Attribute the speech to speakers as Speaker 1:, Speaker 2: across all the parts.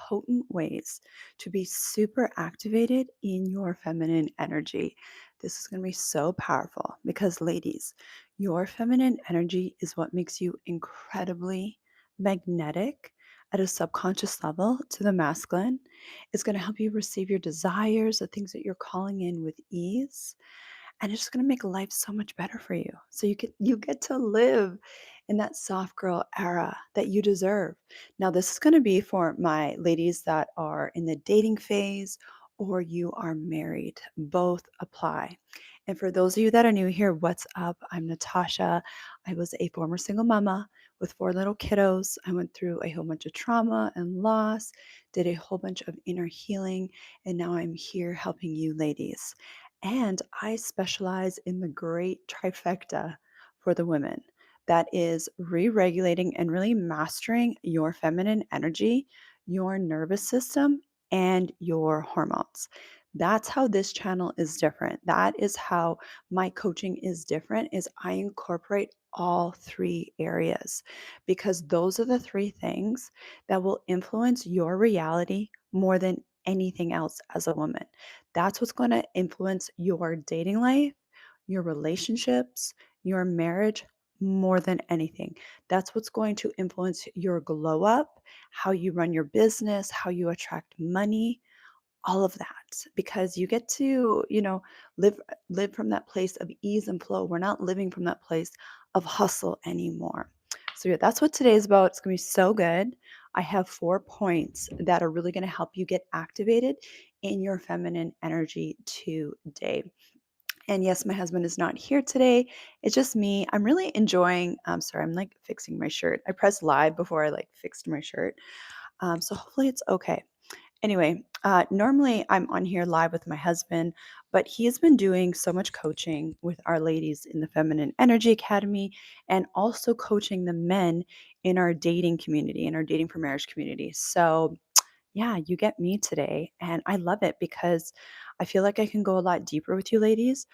Speaker 1: potent ways to be super activated in your feminine energy. This is going to be so powerful because, ladies, your feminine energy is what makes you incredibly magnetic at a subconscious level to the masculine. It's going to help you receive your desires, the things that you're calling in with ease, and it's just going to make life so much better for you. So you get to live in that soft girl era that you deserve. Now, this is going to be for my ladies that are in the dating phase or you are married. Both apply. And for those of you that are new here, what's up? I'm Natasha. I was a former single mama with 4 little kiddos. I went through a whole bunch of trauma and loss, did a whole bunch of inner healing, and now I'm here helping you ladies. And I specialize in the great trifecta for the women. That is re regulating and really mastering your feminine energy, your nervous system, and your hormones. That's how this channel is different. That is how my coaching is different is I incorporate all three areas because those are the three things that will influence your reality more than anything else as a woman. That's what's going to influence your dating life, your relationships, your marriage more than anything. That's what's going to influence your glow up, how you run your business, how you attract money, all of that because you get to, live from that place of ease and flow. We're not living from that place of hustle anymore. So yeah, that's what today is about. It's going to be so good. I have 4 points that are really going to help you get activated in your feminine energy today. And yes, my husband is not here today. It's just me. I'm really enjoying. I'm sorry, I'm like fixing my shirt. I pressed live before I like fixed my shirt. So hopefully it's okay. Anyway, normally I'm on here live with my husband, but he has been doing so much coaching with our ladies in the Feminine Energy Academy and also coaching the men in our dating community, in our dating for marriage community. So, yeah, you get me today. And I love it because I feel like I can go a lot deeper with you ladies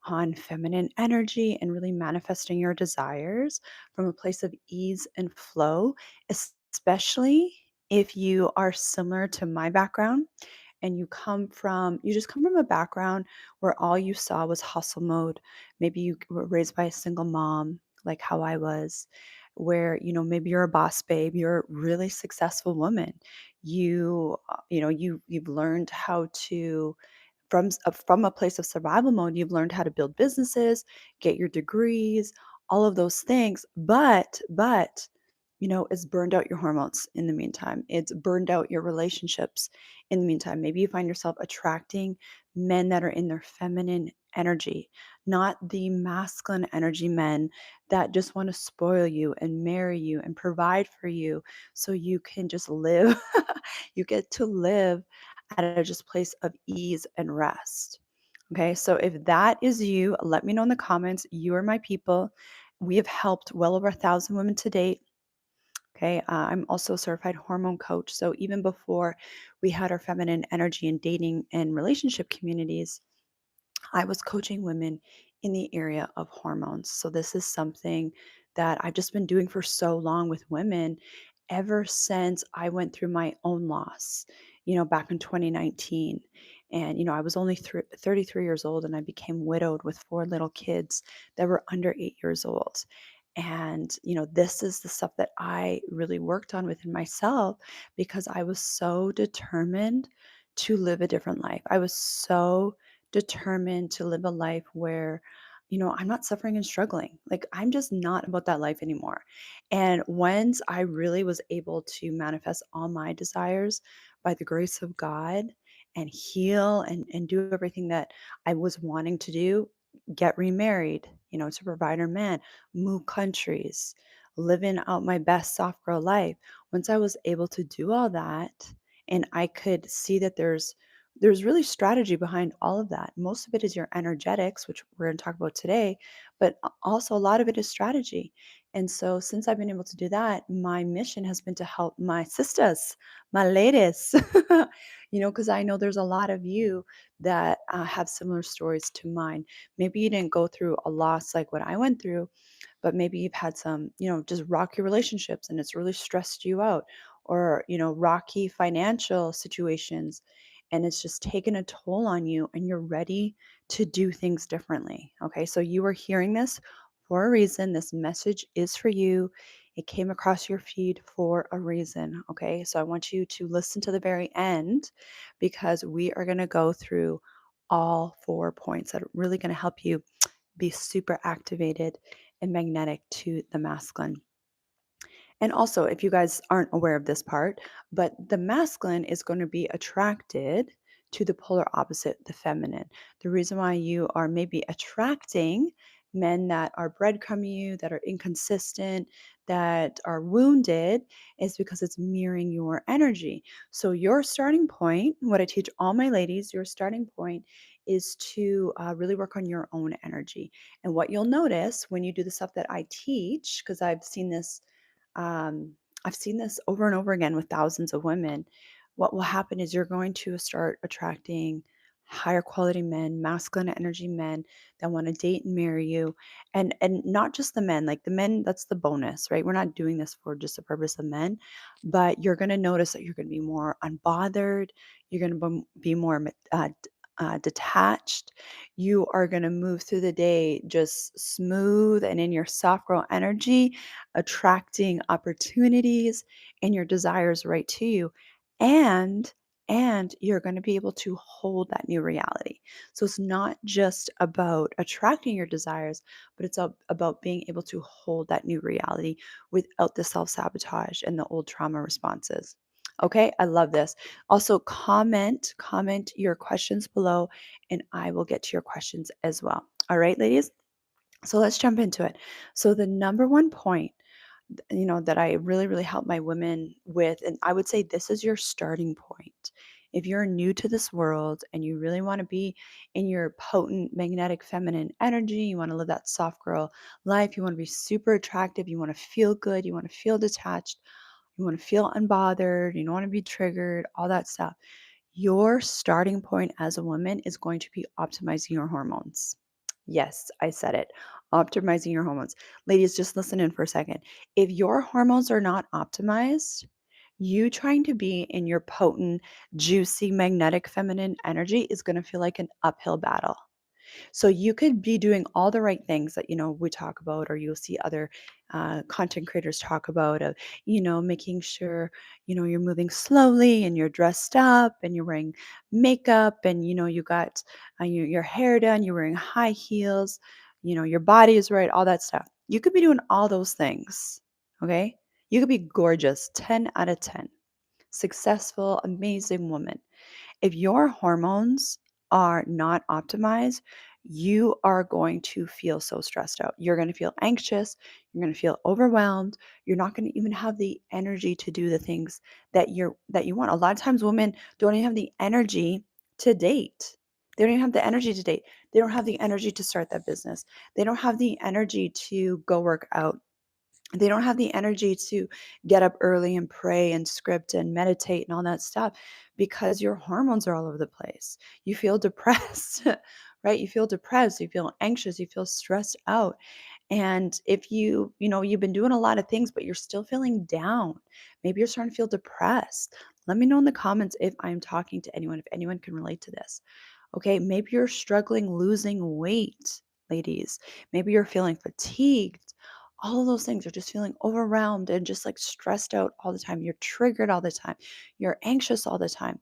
Speaker 1: on feminine energy and really manifesting your desires from a place of ease and flow, especially if you are similar to my background and you just come from a background where all you saw was hustle mode. Maybe you were raised by a single mom, like how I was, where maybe you're a boss babe, you're a really successful woman. You've learned how to from a place of survival mode, you've learned how to build businesses, get your degrees, all of those things. But it's burned out your hormones in the meantime. It's burned out your relationships in the meantime. Maybe you find yourself attracting men that are in their feminine energy, not the masculine energy men that just want to spoil you and marry you and provide for you so you can just live. You get to live at a just place of ease and rest. Okay, so if that is you, let me know in the comments. You are my people. We have helped well over 1,000 women to date. Okay, I'm also a certified hormone coach. So even before we had our feminine energy and dating and relationship communities, I was coaching women in the area of hormones. So this is something that I've just been doing for so long with women ever since I went through my own loss, back in 2019. And, I was only 33 years old and I became widowed with 4 little kids that were under 8 years old. And, this is the stuff that I really worked on within myself because I was so determined to live a different life. I was so determined to live a life where, I'm not suffering and struggling. Like, I'm just not about that life anymore. And once I really was able to manifest all my desires by the grace of God and heal and do everything that I was wanting to do, get remarried, to provide her man, move countries, living out my best soft girl life. Once I was able to do all that, and I could see that there's really strategy behind all of that. Most of it is your energetics, which we're going to talk about today, but also a lot of it is strategy. And so, since I've been able to do that, my mission has been to help my sisters, my ladies, because I know there's a lot of you that have similar stories to mine. Maybe you didn't go through a loss like what I went through, but maybe you've had some, just rocky relationships and it's really stressed you out. or, rocky financial situations, and it's just taken a toll on you and you're ready to do things differently. Okay? So you are hearing this for a reason. This message is for you. It came across your feed for a reason. Okay? So I want you to listen to the very end because we are going to go through all 4 points that are really going to help you be super activated and magnetic to the masculine. And also, if you guys aren't aware of this part, but the masculine is going to be attracted to the polar opposite, the feminine. The reason why you are maybe attracting men that are breadcrumbing you, that are inconsistent, that are wounded, is because it's mirroring your energy. So, your starting point, what I teach all my ladies, your starting point is to really work on your own energy. And what you'll notice when you do the stuff that I teach, because um, I've seen this over and over again with thousands of women. What will happen is you're going to start attracting higher quality men, masculine energy men that want to date and marry you. And not just the men, like the men, that's the bonus, right? We're not doing this for just the purpose of men, but you're going to notice that you're going to be more unbothered. You're going to be more detached. You are going to move through the day just smooth and in your soft girl energy, attracting opportunities and your desires right to you. And you're going to be able to hold that new reality. So it's not just about attracting your desires, but it's about being able to hold that new reality without the self-sabotage and the old trauma responses. Okay, I love this. Also, comment your questions below, and I will get to your questions as well. All right, ladies. So let's jump into it. So the number one point, that I really, really help my women with, and I would say this is your starting point. If you're new to this world and you really want to be in your potent magnetic feminine energy, you want to live that soft girl life, you want to be super attractive, you want to feel good, you want to feel detached, you want to feel unbothered, you don't want to be triggered, all that stuff. Your starting point as a woman is going to be optimizing your hormones. Yes, I said it. Optimizing your hormones. Ladies, just listen in for a second. If your hormones are not optimized, you trying to be in your potent, juicy, magnetic feminine energy is going to feel like an uphill battle. So you could be doing all the right things that we talk about, or you'll see other content creators talk about of making sure you're moving slowly and you're dressed up and you're wearing makeup and you got your hair done, you're wearing high heels, your body is right, all that stuff. You could be doing all those things. Okay, you could be gorgeous, 10 out of 10, successful, amazing woman. If your hormones are not optimized, you are going to feel so stressed out. You're going to feel anxious. You're going to feel overwhelmed. You're not going to even have the energy to do the things that you want. A lot of times women don't even have the energy to date. They don't even have the energy to date. They don't have the energy to start that business. They don't have the energy to go work out. They don't have the energy to get up early and pray and script and meditate and all that stuff because your hormones are all over the place. You feel depressed, right? You feel depressed, you feel anxious, you feel stressed out. And if you've been doing a lot of things, but you're still feeling down, maybe you're starting to feel depressed. Let me know in the comments if I'm talking to anyone, if anyone can relate to this. Okay, maybe you're struggling losing weight, ladies. Maybe you're feeling fatigued. All of those things are just feeling overwhelmed and just like stressed out all the time. You're triggered all the time. You're anxious all the time.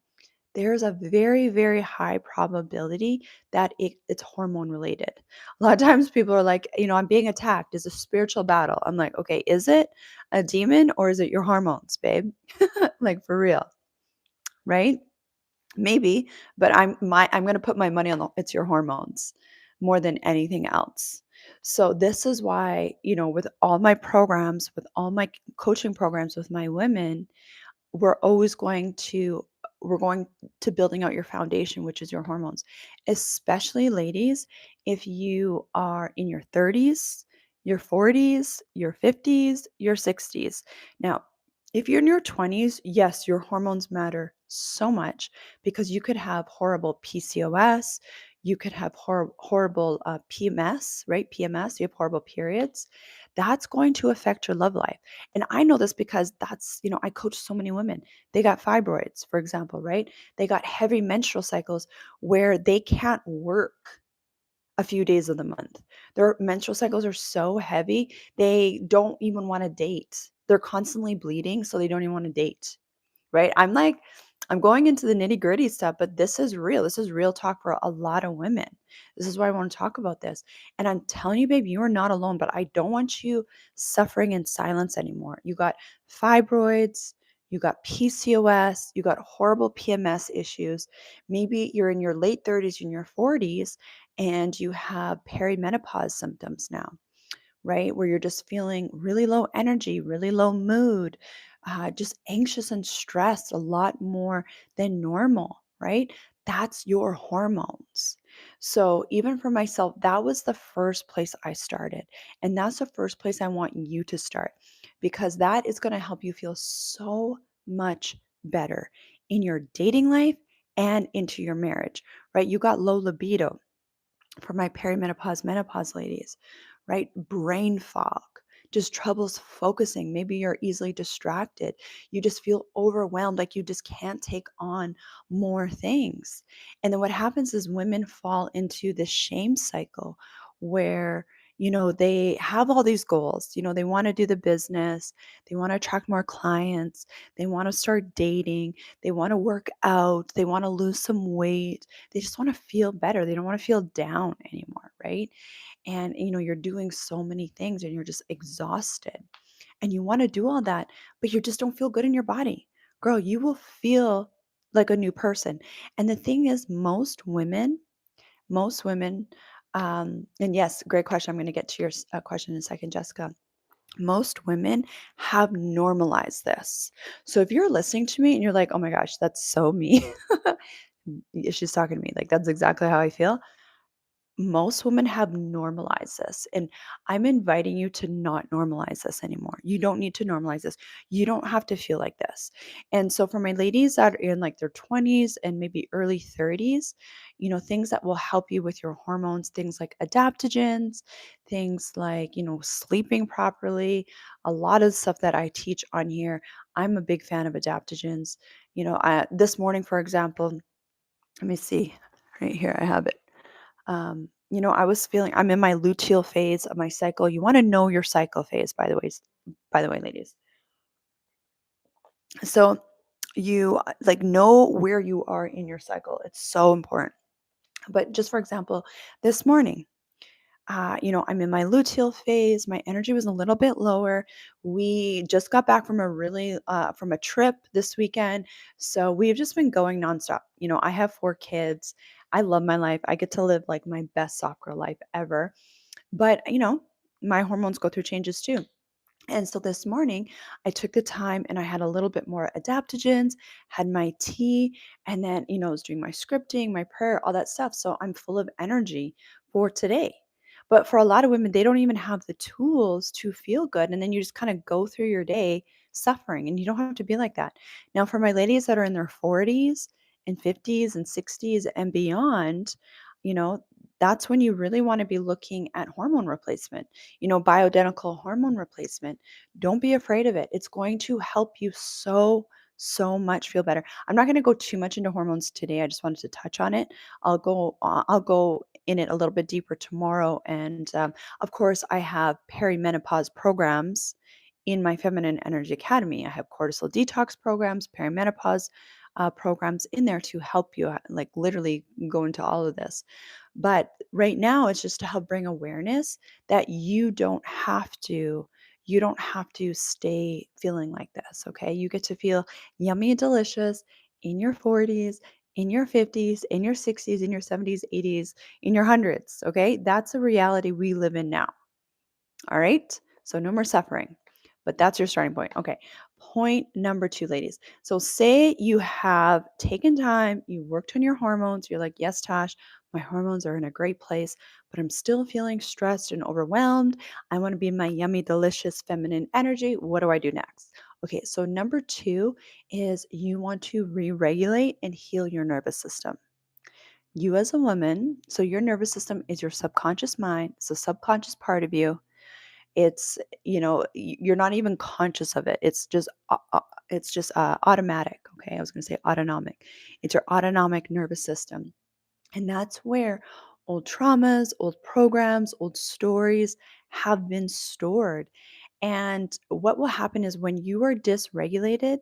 Speaker 1: There's a very, very high probability that it's hormone related. A lot of times people are like, I'm being attacked. It's a spiritual battle. I'm like, okay, is it a demon or is it your hormones, babe? Like for real, right? Maybe, but I'm gonna put my money on it's your hormones more than anything else. So this is why, with all my programs, with all my coaching programs with my women, we're always going to building out your foundation, which is your hormones. Especially ladies, if you are in your 30s, your 40s, your 50s, your 60s. Now, if you're in your 20s, yes, your hormones matter so much because you could have horrible PCOS, you could have horrible PMS, right? PMS, you have horrible periods. that's going to affect your love life. And I know this because I coach so many women. They got fibroids, for example, right? They got heavy menstrual cycles where they can't work a few days of the month. Their menstrual cycles are so heavy, they don't even want to date. They're constantly bleeding, so they don't even want to date. Right? I'm going into the nitty-gritty stuff, but this is real. This is real talk for a lot of women. This is why I want to talk about this. And I'm telling you, babe, you are not alone, but I don't want you suffering in silence anymore. You got fibroids, you got PCOS, you got horrible PMS issues. Maybe you're in your late 30s, in your 40s, and you have perimenopause symptoms now, right? Where you're just feeling really low energy, really low mood, just anxious and stressed a lot more than normal, right? That's your hormones. So, even for myself, that was the first place I started. And that's the first place I want you to start because that is going to help you feel so much better in your dating life and into your marriage, right? You got low libido for my perimenopause, menopause ladies, right? Brain fog, just troubles focusing. Maybe you're easily distracted. You just feel overwhelmed, like you just can't take on more things. And then what happens is women fall into this shame cycle where they have all these goals. They want to do the business, they want to attract more clients, they want to start dating, they want to work out, they want to lose some weight, they just want to feel better. They don't want to feel down anymore, right? And you're doing so many things and you're just exhausted. And you want to do all that, but you just don't feel good in your body. Girl, you will feel like a new person. And the thing is, most women, and yes, great question. I'm going to get to your question in a second, Jessica. Most women have normalized this. So if you're listening to me and you're like, oh my gosh, that's so me. She's talking to me. Like, that's exactly how I feel. Most women have normalized this, and I'm inviting you to not normalize this anymore. You don't need to normalize this. You don't have to feel like this. And so for my ladies that are in like their 20s and maybe early 30s, things that will help you with your hormones, things like adaptogens, things like, sleeping properly, a lot of stuff that I teach on here. I'm a big fan of adaptogens. This morning, for example, let me see. Right here, I have it. I was feeling I'm in my luteal phase of my cycle. You want to know your cycle phase, by the way, ladies. So you like know where you are in your cycle. It's so important. But just for example, this morning, I'm in my luteal phase. My energy was a little bit lower. We just got back from from a trip this weekend. So we've just been going nonstop. I have 4 kids. I love my life. I get to live like my best soccer life ever. But, my hormones go through changes too. And so this morning, I took the time and I had a little bit more adaptogens, had my tea, and then, I was doing my scripting, my prayer, all that stuff. So I'm full of energy for today. But for a lot of women, they don't even have the tools to feel good. And then you just kind of go through your day suffering, and you don't have to be like that. Now, for my ladies that are in their 40s and 50s and 60s and beyond, you know, that's when you really want to be looking at hormone replacement, bioidentical hormone replacement. Don't be afraid of it. It's going to help you so much feel better. I'm not going to go too much into hormones today. I just wanted to touch on it. I'll go in it a little bit deeper tomorrow. And of course, I have perimenopause programs in my Feminine Energy Academy. I have cortisol detox programs, perimenopause programs in there to help you, like literally go into all of this. But right now, it's just to help bring awareness that you don't have to stay feeling like this, okay? You get to feel yummy and delicious in your 40s, in your 50s, in your 60s, in your 70s, 80s, in your hundreds, okay? That's a reality we live in now. All right. So no more suffering. But that's your starting point. Okay. Point number 2, ladies. So say you have taken time, you worked on your hormones. You're like, yes, Tosh, my hormones are in a great place, but I'm still feeling stressed and overwhelmed. I want to be in my yummy, delicious feminine energy. What do I do next? Okay. So number 2 is you want to re regulate and heal your nervous system. You as a woman, so your nervous system is your subconscious mind, it's a subconscious part of you, It's, you're not even conscious of it. It's just automatic. Okay. I was going to say autonomic. It's your autonomic nervous system. And that's where old traumas, old programs, old stories have been stored. And what will happen is when you are dysregulated,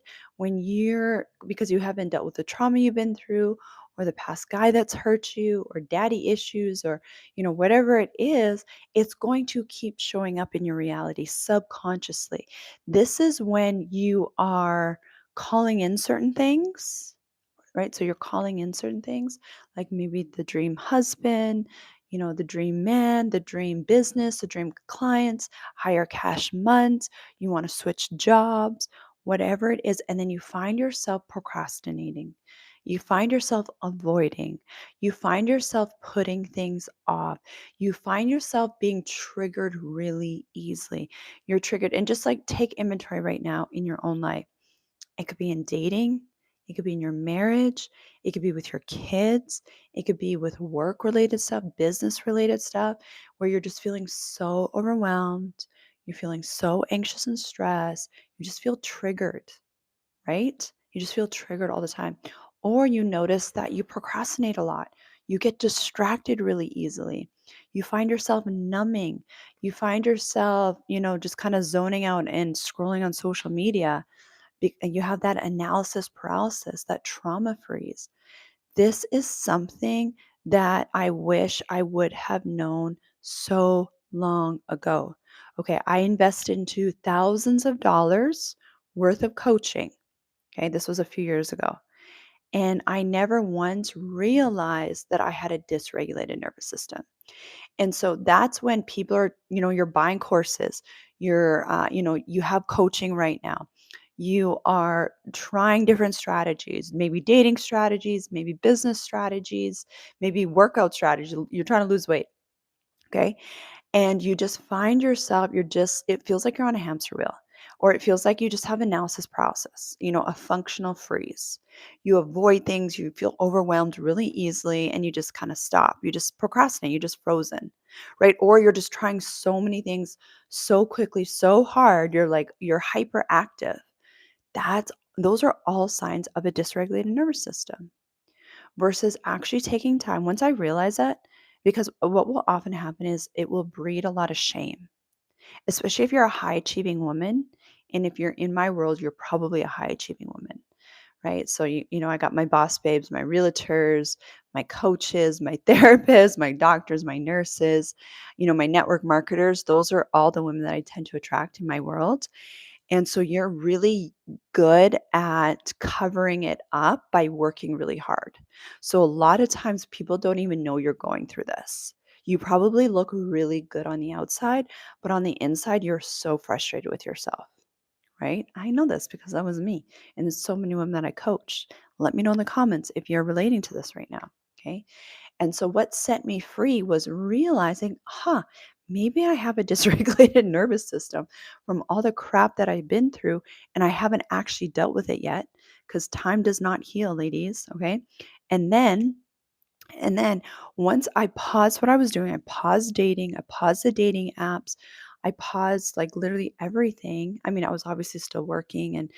Speaker 1: because you haven't dealt with the trauma you've been through, or the past guy that's hurt you, or daddy issues, or, whatever it is, it's going to keep showing up in your reality subconsciously. This is when you are calling in certain things, right? So you're calling in certain things, like maybe the dream husband, the dream man, the dream business, the dream clients, higher cash months, you want to switch jobs, whatever it is. And then you find yourself procrastinating. You find yourself avoiding. You find yourself putting things off. You find yourself being triggered really easily. You're triggered. And just like take inventory right now in your own life. It could be in dating, it could be in your marriage, it could be with your kids, it could be with work related stuff, business related stuff, where you're just feeling so overwhelmed, you're feeling so anxious and stressed, you just feel triggered, right? You just feel triggered all the time. Or you notice that you procrastinate a lot. You get distracted really easily. You find yourself numbing. You find yourself, just kind of zoning out and scrolling on social media. And you have that analysis paralysis, that trauma freeze. This is something that I wish I would have known so long ago. Okay, I invested into thousands of dollars worth of coaching. Okay, this was a few years ago. And I never once realized that I had a dysregulated nervous system. And so that's when people are, you're buying courses, you have coaching right now. You are trying different strategies, maybe dating strategies, maybe business strategies, maybe workout strategies. You're trying to lose weight. Okay. And you just find yourself, it feels like you're on a hamster wheel, or it feels like you just have analysis paralysis, a functional freeze. You avoid things, you feel overwhelmed really easily, and you just kind of stop. You just procrastinate, you're just frozen, right? Or you're just trying so many things so quickly, so hard, you're hyperactive. Those are all signs of a dysregulated nervous system versus actually taking time. Once I realize that, because what will often happen is it will breed a lot of shame, especially if you're a high achieving woman. And if you're in my world, you're probably a high achieving woman, right? So, I got my boss babes, my realtors, my coaches, my therapists, my doctors, my nurses, my network marketers. Those are all the women that I tend to attract in my world. And so you're really good at covering it up by working really hard. So a lot of times people don't even know you're going through this. You probably look really good on the outside, but on the inside, you're so frustrated with yourself, right? I know this because that was me. And there's so many women that I coached. Let me know in the comments if you're relating to this right now. Okay. And so what set me free was realizing, maybe I have a dysregulated nervous system from all the crap that I've been through, and I haven't actually dealt with it yet because time does not heal, ladies. Okay. And then and then once I paused what I was doing, I paused dating, I paused the dating apps, I paused like literally everything. I mean, I was obviously still working and,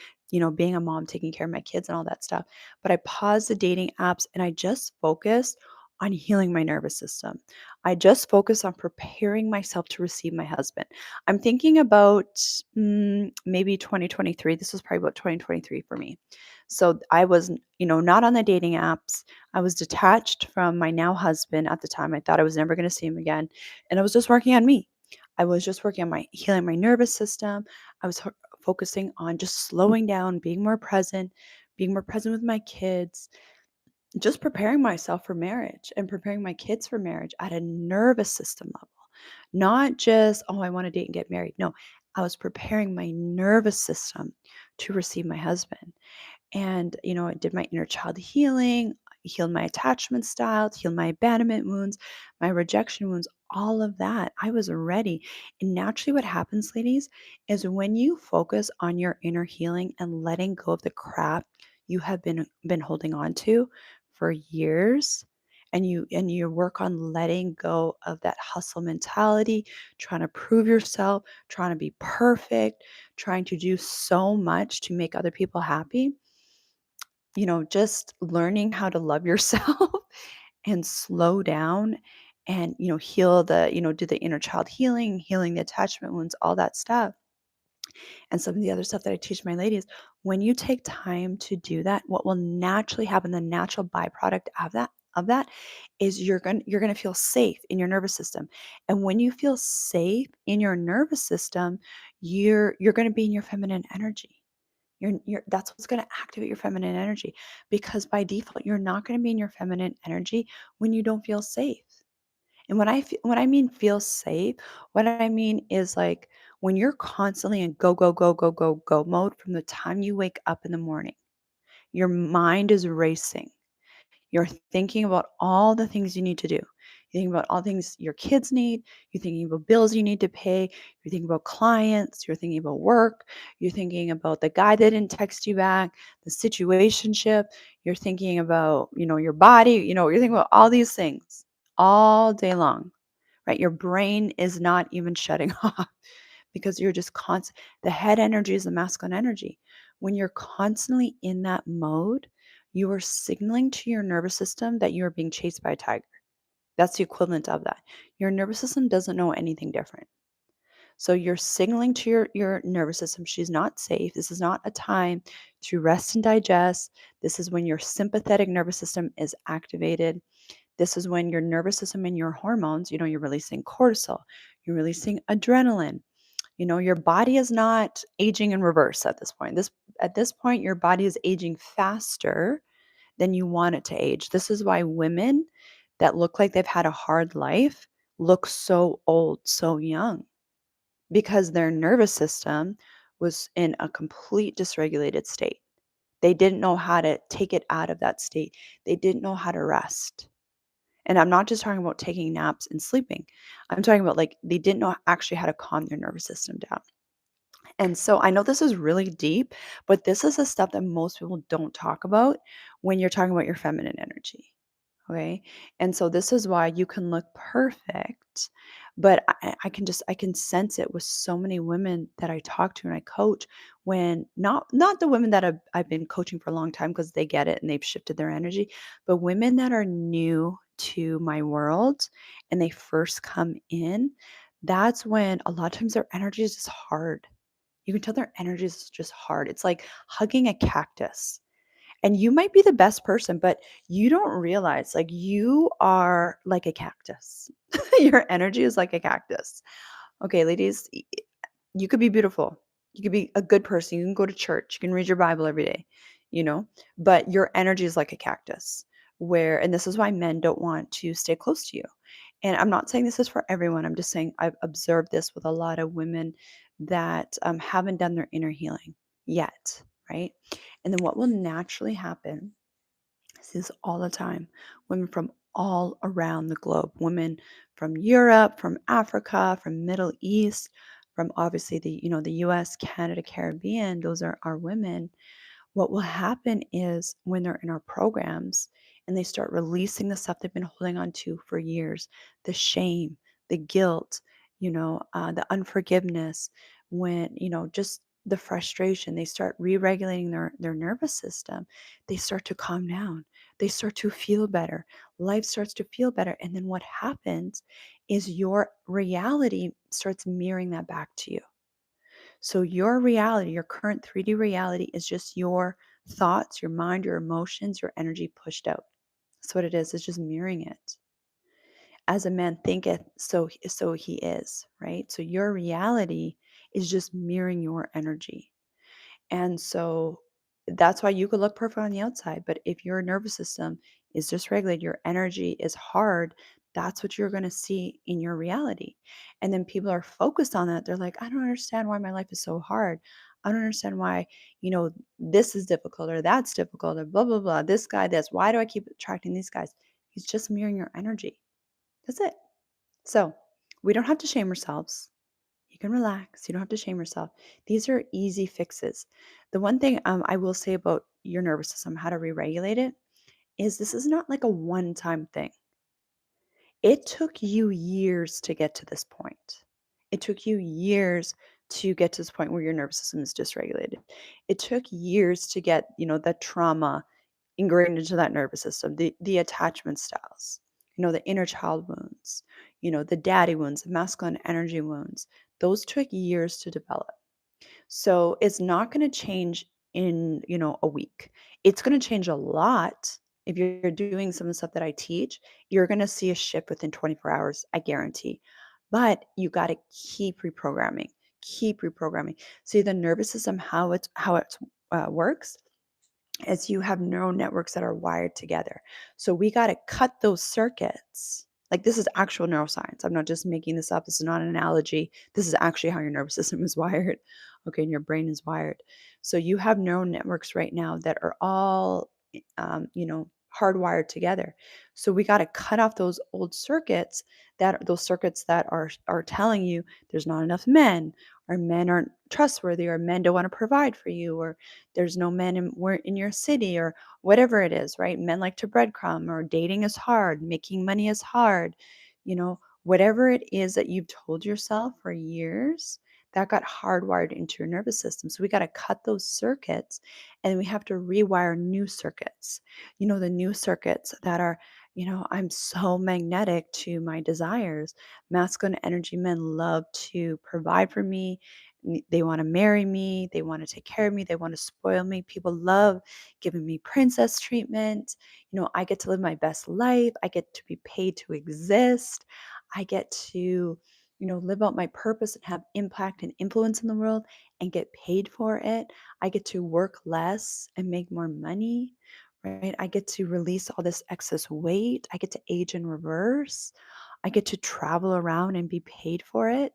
Speaker 1: being a mom, taking care of my kids and all that stuff. But I paused the dating apps and I just focused on healing my nervous system. I just focused on preparing myself to receive my husband. I'm thinking about maybe 2023. This was probably about 2023 for me. So I was, not on the dating apps. I was detached from my now husband at the time. I thought I was never going to see him again. And I was just working on me. I was just working on my healing my nervous system. I was focusing on just slowing down, being more present with my kids, just preparing myself for marriage and preparing my kids for marriage at a nervous system level. Not just, oh, I want to date and get married. No, I was preparing my nervous system to receive my husband. And, I did my inner child healing, healed my attachment styles, healed my abandonment wounds, my rejection wounds, all of that. I was ready. And naturally, what happens, ladies, is when you focus on your inner healing and letting go of the crap you have been holding on to for years, and you work on letting go of that hustle mentality, trying to prove yourself, trying to be perfect, trying to do so much to make other people happy, just learning how to love yourself and slow down and heal do the inner child healing, healing the attachment wounds, all that stuff. And some of the other stuff that I teach my ladies, when you take time to do that, what will naturally happen, the natural byproduct of that is you're going to feel safe in your nervous system. And when you feel safe in your nervous system, you're going to be in your feminine energy. That's what's going to activate your feminine energy, because by default you're not going to be in your feminine energy when you don't feel safe. And when I mean feel safe, what I mean is like when you're constantly in go, go, go, go, go, go mode from the time you wake up in the morning, your mind is racing. You're thinking about all the things you need to do. You're thinking about all things your kids need. You're thinking about bills you need to pay. You're thinking about clients. You're thinking about work. You're thinking about the guy that didn't text you back, the situationship. You're thinking about, your body. You're thinking about all these things all day long, right? Your brain is not even shutting off because you're just constant. The head energy is the masculine energy. When you're constantly in that mode, you are signaling to your nervous system that you are being chased by a tiger. That's the equivalent of that. Your nervous system doesn't know anything different. So you're signaling to your nervous system she's not safe. This is not a time to rest and digest. This is when your sympathetic nervous system is activated. This is when your nervous system and your hormones, you're releasing cortisol, you're releasing adrenaline. Your body is not aging in reverse at this point. At this point, your body is aging faster than you want it to age. This is why women that look like they've had a hard life look so old, so young, because their nervous system was in a complete dysregulated state. They didn't know how to take it out of that state. They didn't know how to rest. And I'm not just talking about taking naps and sleeping. I'm talking about like they didn't know actually how to calm their nervous system down. And so I know this is really deep, but this is the stuff that most people don't talk about when you're talking about your feminine energy. Okay. And so this is why you can look perfect, but I can sense it with so many women that I talk to and I coach, when not the women that I've been coaching for a long time because they get it and they've shifted their energy, but women that are new to my world and they first come in, that's when a lot of times their energy is just hard. You can tell their energy is just hard. It's like hugging a cactus. And you might be the best person, but you don't realize like you are like a cactus. Your energy is like a cactus. Okay, ladies, you could be beautiful. You could be a good person. You can go to church. You can read your Bible every day, you know, but your energy is like a cactus, and this is why men don't want to stay close to you. And I'm not saying this is for everyone. I'm just saying I've observed this with a lot of women that haven't done their inner healing yet, right? And then what will naturally happen, this is all the time, women from all around the globe, women from Europe, from Africa, from Middle East, from obviously the US, Canada, Caribbean, those are our women. What will happen is when they're in our programs and they start releasing the stuff they've been holding on to for years, the shame, the guilt, the unforgiveness, when, just the frustration, they start re-regulating their nervous system, they start to calm down, they start to feel better, life starts to feel better. And then what happens is your reality starts mirroring that back to you. So your reality, your current 3D reality, is just your thoughts, your mind, your emotions, your energy pushed out. That's what it is. It's just mirroring it. As a man thinketh, so he is, right? So your reality is just mirroring your energy. And so that's why you could look perfect on the outside. But if your nervous system is dysregulated, your energy is hard, that's what you're going to see in your reality. And then people are focused on that. They're like, I don't understand why my life is so hard. I don't understand why, this is difficult or that's difficult or blah, blah, blah. This guy, this. Why do I keep attracting these guys? He's just mirroring your energy. That's it. So we don't have to shame ourselves. You can relax. You don't have to shame yourself. These are easy fixes. The one thing I will say about your nervous system, how to re regulate it, is this is not like a one time thing. It took you years to get to this point. It took you years to get to this point where your nervous system is dysregulated. It took years to get, the trauma ingrained into that nervous system, the attachment styles, the inner child wounds, the daddy wounds, the masculine energy wounds. Those took years to develop. So it's not going to change in, a week. It's going to change a lot. If you're doing some of the stuff that I teach, you're going to see a shift within 24 hours, I guarantee. But you got to keep reprogramming. See the nervous system, how it works is you have neural networks that are wired together. So we got to cut those circuits. Like this is actual neuroscience. I'm not just making this up. This is not an analogy. This is actually how your nervous system is wired. Okay, and your brain is wired. So you have neural networks right now that are all, hardwired together. So we got to cut off those old circuits that are telling you there's not enough men, or men aren't trustworthy, or men don't want to provide for you, or there's no men in your city, or whatever it is, right? Men like to breadcrumb, or dating is hard, making money is hard, whatever it is that you've told yourself for years, that got hardwired into your nervous system. So we got to cut those circuits, and we have to rewire new circuits. The new circuits that are, I'm so magnetic to my desires. Masculine energy men love to provide for me. They want to marry me. They want to take care of me. They want to spoil me. People love giving me princess treatment. I get to live my best life. I get to be paid to exist. I get to, live out my purpose and have impact and influence in the world and get paid for it. I get to work less and make more money, right? I get to release all this excess weight. I get to age in reverse. I get to travel around and be paid for it,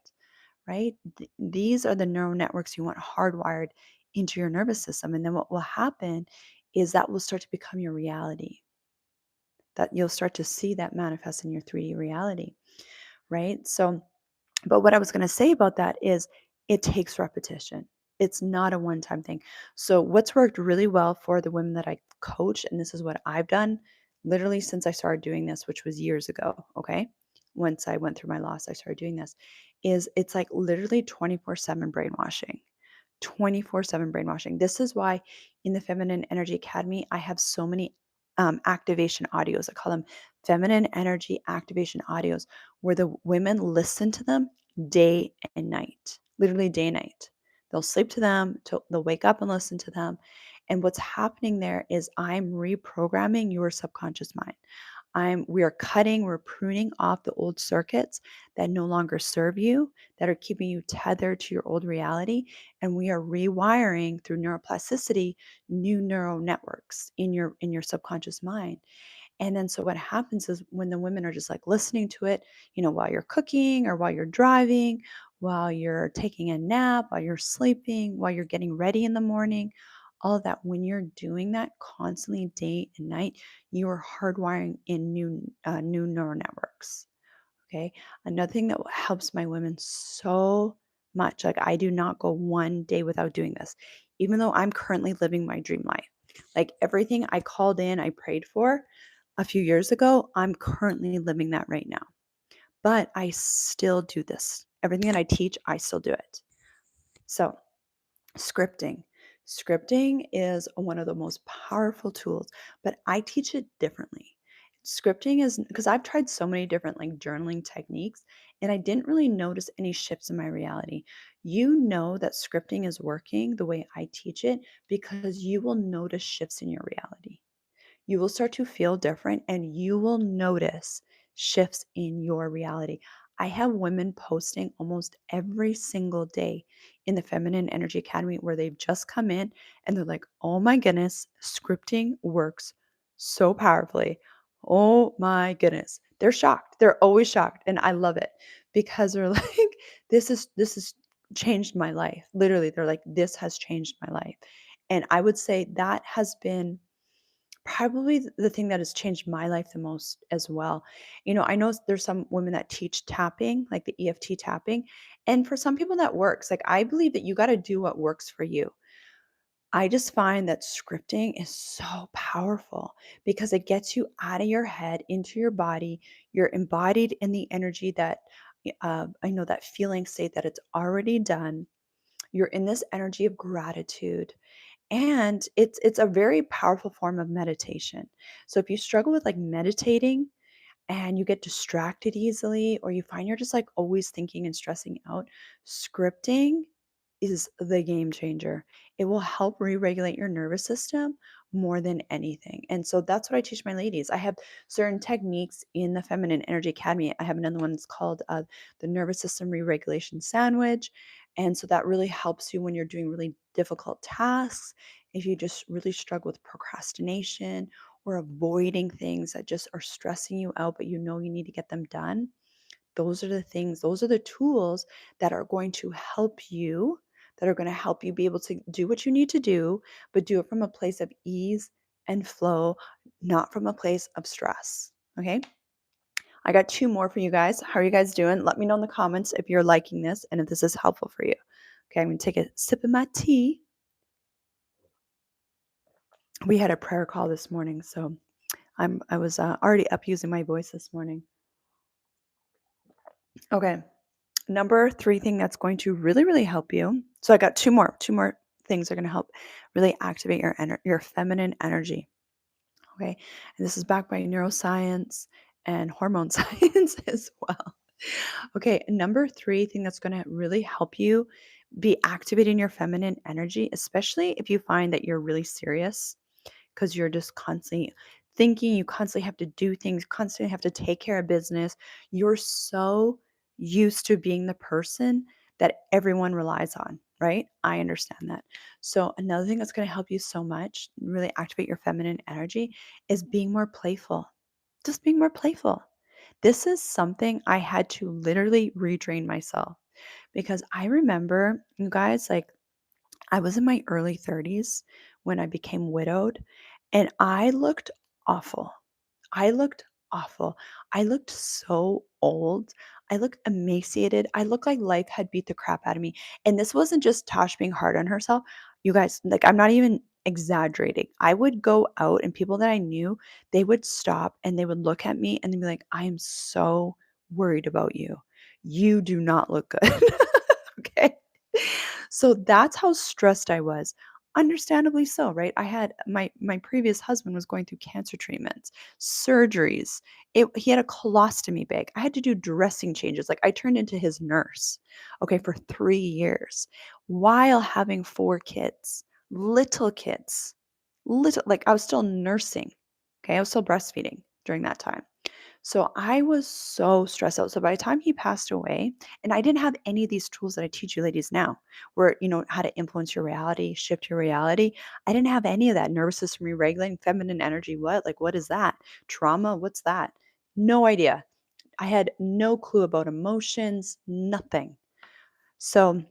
Speaker 1: right? These are the neural networks you want hardwired into your nervous system. And then what will happen is that will start to become your reality, that you'll start to see that manifest in your 3D reality, right? So, but what I was going to say about that is it takes repetition. It's not a one time thing. So, what's worked really well for the women that I coach, and this is what I've done literally since I started doing this, which was years ago. Okay. Once I went through my loss, I started doing this, is it's like literally 24/7 brainwashing. 24/7 brainwashing. This is why in the Feminine Energy Academy, I have so many activation audios. I call them feminine energy activation audios, where the women listen to them day and night, literally day and night. They'll sleep to them, they'll wake up and listen to them. And what's happening there is I'm reprogramming your subconscious mind. We're pruning off the old circuits that no longer serve you, that are keeping you tethered to your old reality. And we are rewiring through neuroplasticity new neural networks in your subconscious mind. And then so what happens is when the women are just like listening to it, while you're cooking or while you're driving, while you're taking a nap, while you're sleeping, while you're getting ready in the morning, all of that, when you're doing that constantly day and night, you are hardwiring in new neural networks. Okay. Another thing that helps my women so much, like I do not go one day without doing this, even though I'm currently living my dream life. Like everything I called in, I prayed for a few years ago, I'm currently living that right now. But I still do this. Everything that I teach, I still do it. So, scripting. Scripting is one of the most powerful tools, but I teach it differently. Scripting is because I've tried so many different like journaling techniques and I didn't really notice any shifts in my reality. You know that scripting is working the way I teach it because you will notice shifts in your reality. You will start to feel different and you will notice shifts in your reality. I have women posting almost every single day in the Feminine Energy Academy where they've just come in and they're like, oh my goodness, scripting works so powerfully. Oh my goodness. They're shocked. They're always shocked. And I love it because they're like, this has changed my life. Literally, they're like, this has changed my life. And I would say that has been probably the thing that has changed my life the most as well. I know there's some women that teach tapping, like the EFT tapping, and for some people that works. Like I believe that you got to do what works for you. I just find that scripting is so powerful because it gets you out of your head into your body. You're embodied in the energy that, I know, that feeling state that it's already done. You're in this energy of gratitude, and it's a very powerful form of meditation. So if you struggle with like meditating and you get distracted easily, or you find you're just like always thinking and stressing out, scripting is the game changer. It will help re-regulate your nervous system more than anything. And so that's what I teach my ladies. I have certain techniques in the Feminine Energy Academy. I have another one that's called the Nervous System Re-regulation Sandwich. And so that really helps you when you're doing really difficult tasks. If you just really struggle with procrastination or avoiding things that just are stressing you out, but you know you need to get them done, those are the things, those are the tools that are going to help you, that are going to help you be able to do what you need to do, but do it from a place of ease and flow, not from a place of stress. Okay. I got two more for you guys. How are you guys doing? Let me know in the comments if you're liking this and if this is helpful for you. Okay. I'm going to take a sip of my tea. We had a prayer call this morning, so I was already up using my voice this morning. Okay. Number three thing that's going to really, really help you. So I got two more things that are going to help really activate your feminine energy. Okay. And this is backed by neuroscience and hormone science as well. Okay. Number three thing that's going to really help you be activating your feminine energy, especially if you find that you're really serious because you're just constantly thinking, you constantly have to do things, constantly have to take care of business. You're so used to being the person that everyone relies on, right? I understand that. So, another thing that's going to help you so much, really activate your feminine energy, is being more playful. Just being more playful. This is something I had to literally retrain myself because I remember, you guys, like I was in my early 30s when I became widowed, and I looked awful. I looked awful. I looked so old. I looked emaciated. I looked like life had beat the crap out of me. And this wasn't just Tosh being hard on herself. You guys, like, I'm not even exaggerating. I would go out, and people that I knew, they would stop and they would look at me and they'd be like, I am so worried about you. You do not look good. Okay. So that's how stressed I was. Understandably so, right? I had my previous husband was going through cancer treatments, surgeries. He had a colostomy bag. I had to do dressing changes. Like I turned into his nurse, okay, for 3 years while having 4 kids, little kids. Little, like I was still nursing. Okay, I was still breastfeeding during that time. So I was so stressed out. So by the time he passed away, and I didn't have any of these tools that I teach you ladies now, where how to influence your reality, shift your reality. I didn't have any of that. Nervous system re-regulating, feminine energy. What? Like, what is that? Trauma? What's that? No idea. I had no clue about emotions, nothing. So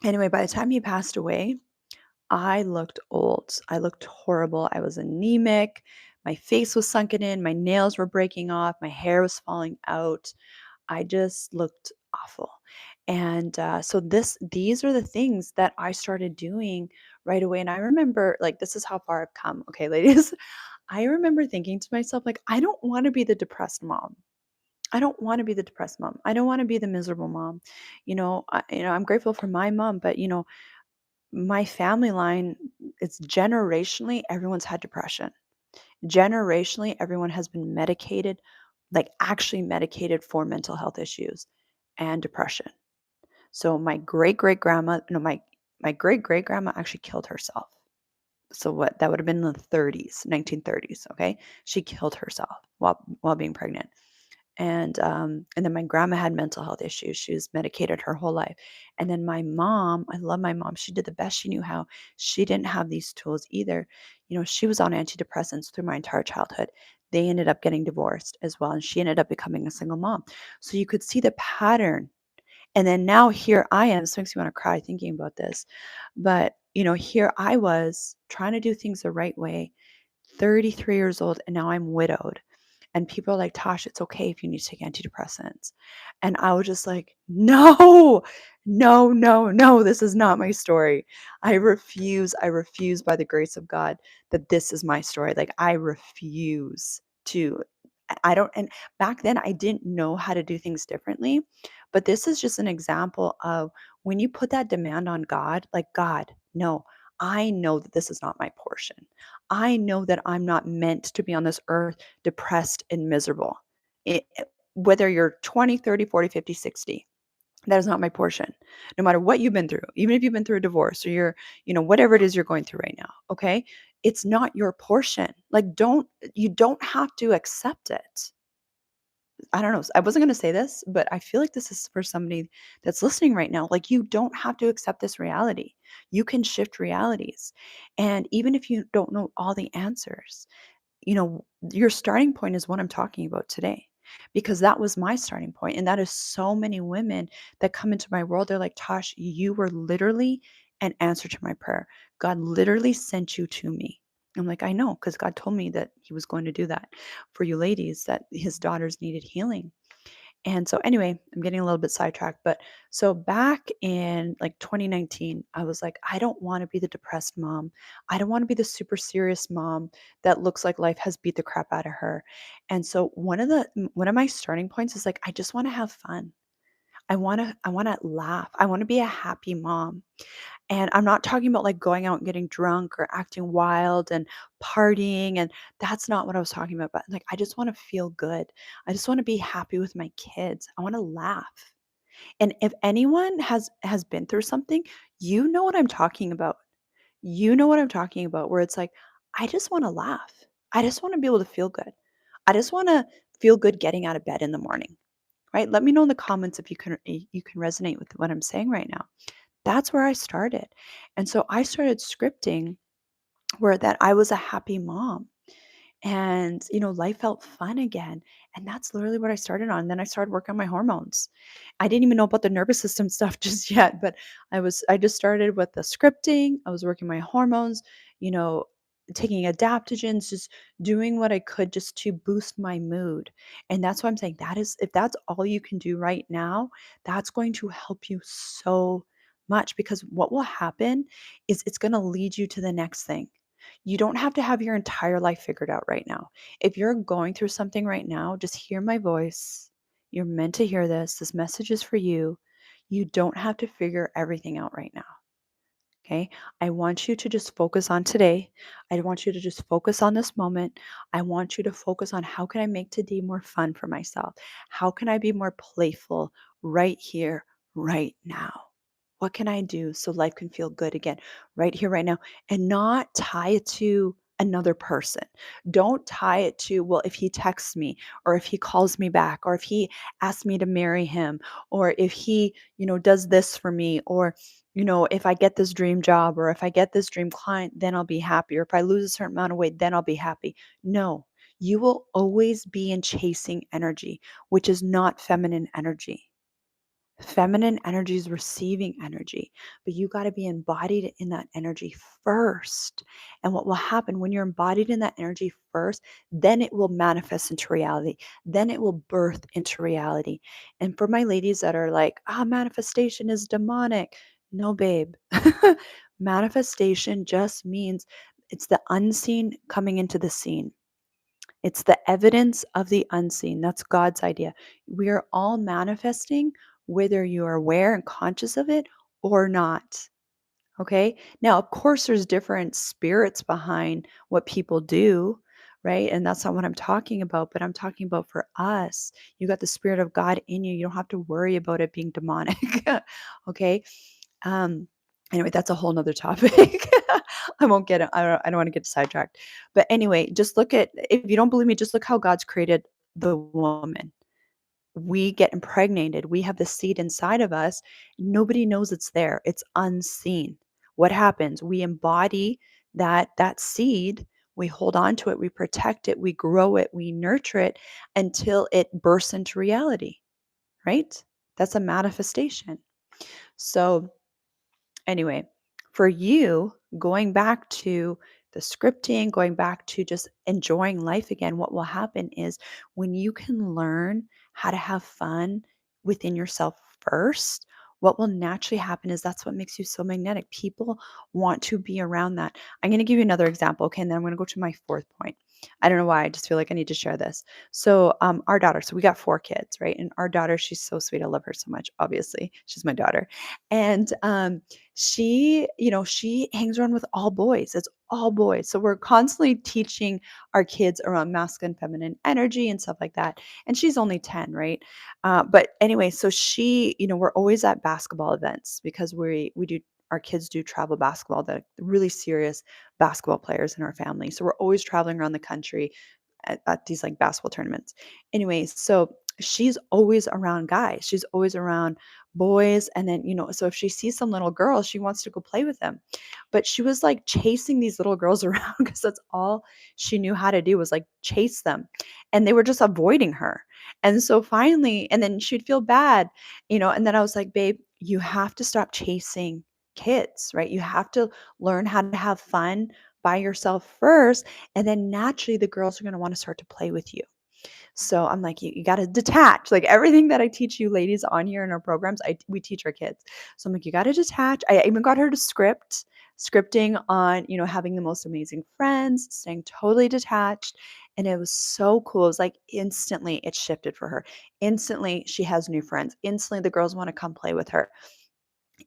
Speaker 1: anyway, by the time he passed away, I looked old. I looked horrible. I was anemic. My face was sunken in. My nails were breaking off. My hair was falling out. I just looked awful. And so these are the things that I started doing right away. And I remember, like, this is how far I've come. Okay, ladies. I remember thinking to myself, like, I don't want to be the depressed mom. I don't want to be the depressed mom. I don't want to be the miserable mom. I'm grateful for my mom, but my family line, it's generationally, everyone's had depression. Generationally, everyone has been medicated, like actually medicated for mental health issues and depression. So my great great grandma, no, my great great grandma actually killed herself. So what that would have been in the 30s, 1930s. Okay, she killed herself while being pregnant. And then my grandma had mental health issues. She was medicated her whole life. And then my mom, I love my mom. She did the best she knew how. She didn't have these tools either. She was on antidepressants through my entire childhood. They ended up getting divorced as well, and she ended up becoming a single mom. So you could see the pattern. And then now here I am. This makes me want to cry thinking about this. But here I was trying to do things the right way, 33 years old, and now I'm widowed. And people are like, Tosh, it's okay if you need to take antidepressants. And I was just like, no, no, no, no, this is not my story. I refuse by the grace of God that this is my story. Like, I refuse to. I don't, and back then I didn't know how to do things differently. But this is just an example of when you put that demand on God, like, God, no, I know that this is not my portion. I know that I'm not meant to be on this earth depressed and miserable. Whether you're 20, 30, 40, 50, 60, that is not my portion. No matter what you've been through, even if you've been through a divorce or you're, whatever it is you're going through right now, okay? It's not your portion. Like, you don't have to accept it. I don't know. I wasn't going to say this, but I feel like this is for somebody that's listening right now. Like, you don't have to accept this reality. You can shift realities. And even if you don't know all the answers, your starting point is what I'm talking about today, because that was my starting point. And that is so many women that come into my world. They're like, Tosh, you were literally an answer to my prayer. God literally sent you to me. I'm like, I know, because God told me that he was going to do that for you ladies, that his daughters needed healing. And so anyway, I'm getting a little bit sidetracked, but so back in like 2019, I was like, I don't want to be the depressed mom. I don't want to be the super serious mom that looks like life has beat the crap out of her. And so one of my starting points is like, I just want to have fun. I want to laugh. I want to be a happy mom. And I'm not talking about like going out and getting drunk or acting wild and partying. And that's not what I was talking about. But like, I just want to feel good. I just want to be happy with my kids. I want to laugh. And if anyone has been through something, you know what I'm talking about. You know what I'm talking about, where it's like, I just want to laugh. I just want to be able to feel good. I just want to feel good getting out of bed in the morning. Right? Let me know in the comments if you can resonate with what I'm saying right now. That's where I started. And so I started scripting where that I was a happy mom, and life felt fun again. And that's literally what I started on. Then I started working on my hormones. I didn't even know about the nervous system stuff just yet, but I just started with the scripting. I was working my hormones, you know taking adaptogens, just doing what I could just to boost my mood. And that's why I'm saying, that is, if that's all you can do right now, that's going to help you so much, because what will happen is it's going to lead you to the next thing. You don't have to have your entire life figured out right now. If you're going through something right now, just hear my voice. You're meant to hear this. This message is for you. You don't have to figure everything out right now. Okay. I want you to just focus on today. I want you to just focus on this moment. I want you to focus on, how can I make today more fun for myself? How can I be more playful right here, right now? What can I do so life can feel good again, right here, right now, and not tie it to another person? Don't tie it to, well, if he texts me, or if he calls me back, or if he asks me to marry him, or if he, does this for me, or, if I get this dream job, or if I get this dream client, then I'll be happy. Or if I lose a certain amount of weight, then I'll be happy. No, you will always be in chasing energy, which is not feminine energy. Feminine energy is receiving energy, but you got to be embodied in that energy first. And what will happen when you're embodied in that energy first, then it will manifest into reality. Then it will birth into reality. And for my ladies that are like, manifestation is demonic. No, babe. Manifestation just means it's the unseen coming into the scene. It's the evidence of the unseen. That's God's idea. We are all manifesting, whether you are aware and conscious of it or not. Okay. Now, of course, there's different spirits behind what people do, right? And that's not what I'm talking about, but I'm talking about for us. You got the Spirit of God in you. You don't have to worry about it being demonic. Okay. Um, anyway, that's a whole nother topic. I won't get it. I don't want to get sidetracked. But anyway, just look at, if you don't believe me, just look how God's created the woman. We get impregnated. We have the seed inside of us. Nobody knows it's there. It's unseen. What happens? We embody that seed. We hold on to it. We protect it. We grow it. We nurture it until it bursts into reality, right? That's a manifestation. So anyway, for you, going back to the scripting, going back to just enjoying life again, what will happen is when you can learn how to have fun within yourself first, what will naturally happen is that's what makes you so magnetic. People want to be around that. I'm going to give you another example, okay? And then I'm going to go to my fourth point. I don't know why. I just feel like I need to share this. So, our daughter, so we got four kids, right? And our daughter, she's so sweet. I love her so much. Obviously, she's my daughter. And she, she hangs around with all boys. It's all boys. So we're constantly teaching our kids around masculine, feminine energy and stuff like that. And she's only 10, right? But anyway, so she, we're always at basketball events because we do our kids do travel basketball, the really serious basketball players in our family. So we're always traveling around the country at these like basketball tournaments. Anyways, so she's always around guys. She's always around boys. And then, so if she sees some little girls, she wants to go play with them. But she was like chasing these little girls around because that's all she knew how to do was like chase them. And they were just avoiding her. And so finally, and then she'd feel bad, and then I was like, babe, you have to stop chasing kids, right? You have to learn how to have fun by yourself first. And then naturally, the girls are going to want to start to play with you. So I'm like, you got to detach. Like everything that I teach you ladies on here in our programs, we teach our kids. So I'm like, you got to detach. I even got her to scripting on, having the most amazing friends, staying totally detached. And it was so cool. It was like instantly it shifted for her. Instantly she has new friends. Instantly the girls want to come play with her.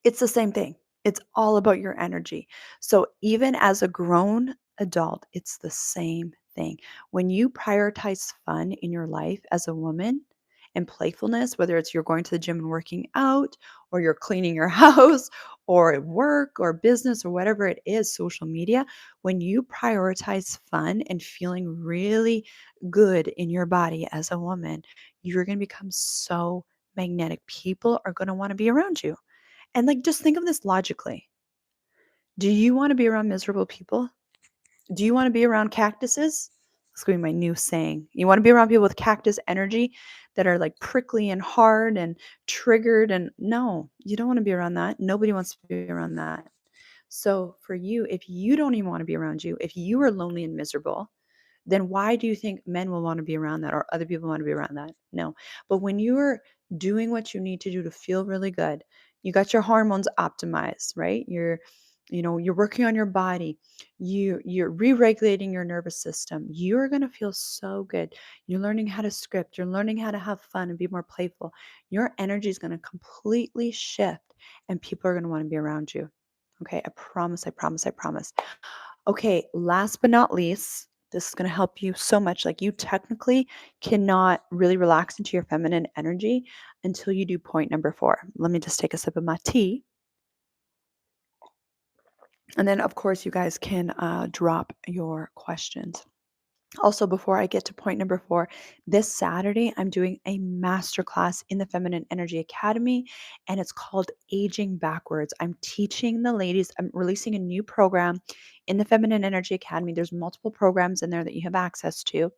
Speaker 1: It's the same thing. It's all about your energy. So even as a grown adult, it's the same thing. When you prioritize fun in your life as a woman and playfulness, whether it's you're going to the gym and working out, or you're cleaning your house, or at work, or business, or whatever it is, social media, when you prioritize fun and feeling really good in your body as a woman, you're going to become so magnetic. People are going to want to be around you. And, like, just think of this logically. Do you wanna be around miserable people? Do you wanna be around cactuses? That's gonna be my new saying. You wanna be around people with cactus energy that are, like, prickly and hard and triggered and no, you don't wanna be around that. Nobody wants to be around that. So, for you, if you don't even wanna be around you, if you are lonely and miserable, then why do you think men will want to be around that or other people want to be around that? No. But when you're doing what you need to do to feel really good, you got your hormones optimized, right? You're working on your body. You're re-regulating your nervous system. You're going to feel so good. You're learning how to script. You're learning how to have fun and be more playful. Your energy is going to completely shift and people are going to want to be around you. Okay, I promise, I promise, I promise. Okay, last but not least, this is going to help you so much. Like you technically cannot really relax into your feminine energy until you do point number 4. Let me just take a sip of my tea. And then, of course, you guys can drop your questions. Also, before I get to point number 4, this Saturday, I'm doing a masterclass in the Feminine Energy Academy, and it's called Aging Backwards. I'm teaching the ladies, I'm releasing a new program in the Feminine Energy Academy. There's multiple programs in there that you have access to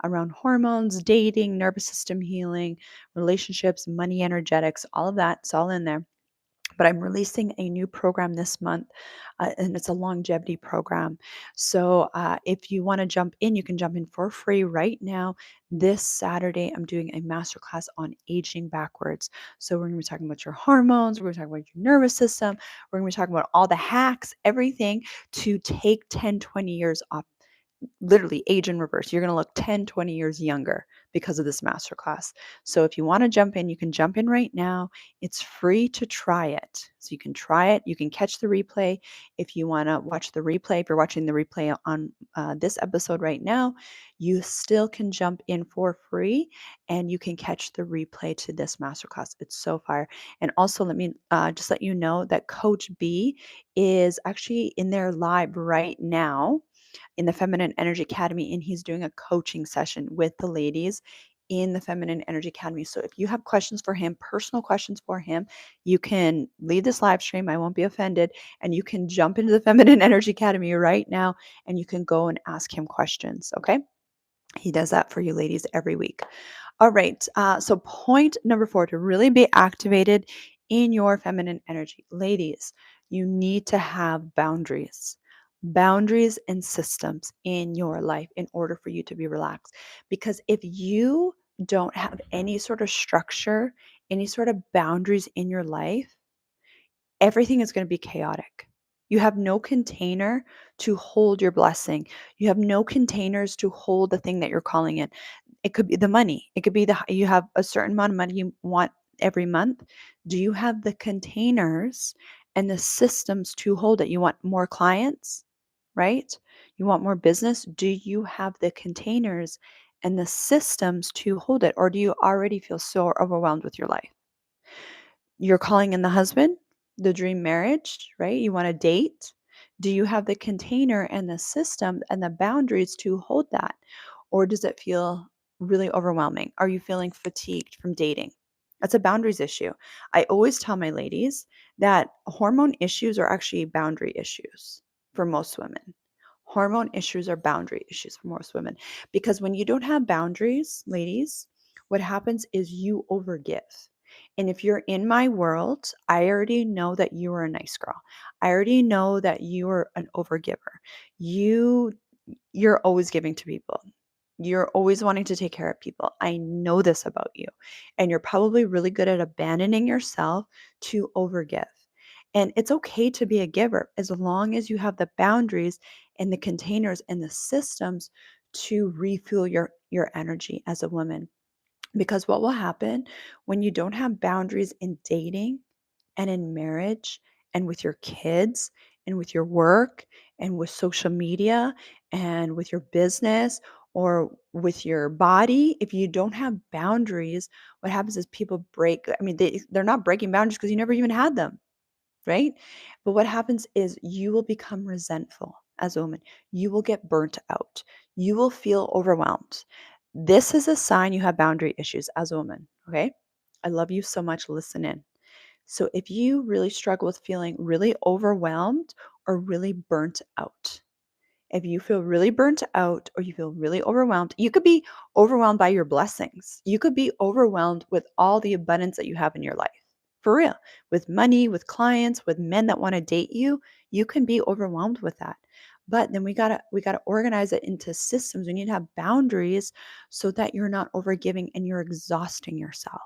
Speaker 1: around hormones, dating, nervous system healing, relationships, money energetics, all of that. It's all in there, but I'm releasing a new program this month, and it's a longevity program. So if you want to jump in, you can jump in for free right now. This Saturday, I'm doing a masterclass on aging backwards. So we're going to be talking about your hormones, we're going to talk about your nervous system, we're going to be talking about all the hacks, everything to take 10, 20 years off, literally age in reverse. You're going to look 10, 20 years younger because of this masterclass. So if you want to jump in, you can jump in right now. It's free to try it. So you can try it. You can catch the replay. If you want to watch the replay, if you're watching the replay on this episode right now, you still can jump in for free and you can catch the replay to this masterclass. It's so fire. And also let me just let you know that Coach B is actually in there live right now in the Feminine Energy Academy, and he's doing a coaching session with the ladies in the Feminine Energy Academy. So if you have questions for him, personal questions for him, you can leave this live stream. I won't be offended. And you can jump into the Feminine Energy Academy right now and you can go and ask him questions. Okay. He does that for you ladies every week. All right. So point number 4, to really be activated in your feminine energy. Ladies, you need to have boundaries. boundaries and systems in your life in order for you to be relaxed. Because if you don't have any sort of structure, any sort of boundaries in your life, everything is going to be chaotic. You have no container to hold your blessing. You have no containers to hold the thing that you're calling in. It could be the money. It could be you have a certain amount of money you want every month. Do you have the containers and the systems to hold it? You want more clients, right? You want more business. Do you have the containers and the systems to hold it? Or do you already feel so overwhelmed with your life? You're calling in the husband, the dream marriage, right? You want to date. Do you have the container and the system and the boundaries to hold that? Or does it feel really overwhelming? Are you feeling fatigued from dating? That's a boundaries issue. I always tell my ladies that hormone issues are actually boundary issues for most women. Hormone issues are boundary issues for most women because when you don't have boundaries, ladies, what happens is you overgive. And if you're in my world, I already know that you are a nice girl. I already know that you are an overgiver. You you're always giving to people. You're always wanting to take care of people. I know this about you. And you're probably really good at abandoning yourself to overgive. And it's okay to be a giver as long as you have the boundaries and the containers and the systems to refuel your energy as a woman. Because what will happen when you don't have boundaries in dating and in marriage and with your kids and with your work and with social media and with your business or with your body, if you don't have boundaries, what happens is people break. I mean, they're not breaking boundaries because you never even had them, right? But what happens is you will become resentful as a woman. You will get burnt out. You will feel overwhelmed. This is a sign you have boundary issues as a woman, okay? I love you so much. Listen in. So if you really struggle with feeling really overwhelmed or really burnt out, if you feel really burnt out or you feel really overwhelmed, you could be overwhelmed by your blessings. You could be overwhelmed with all the abundance that you have in your life. For real, with money, with clients, with men that want to date you, you can be overwhelmed with that. But then we got to organize it into systems. We need to have boundaries so that you're not overgiving and you're exhausting yourself.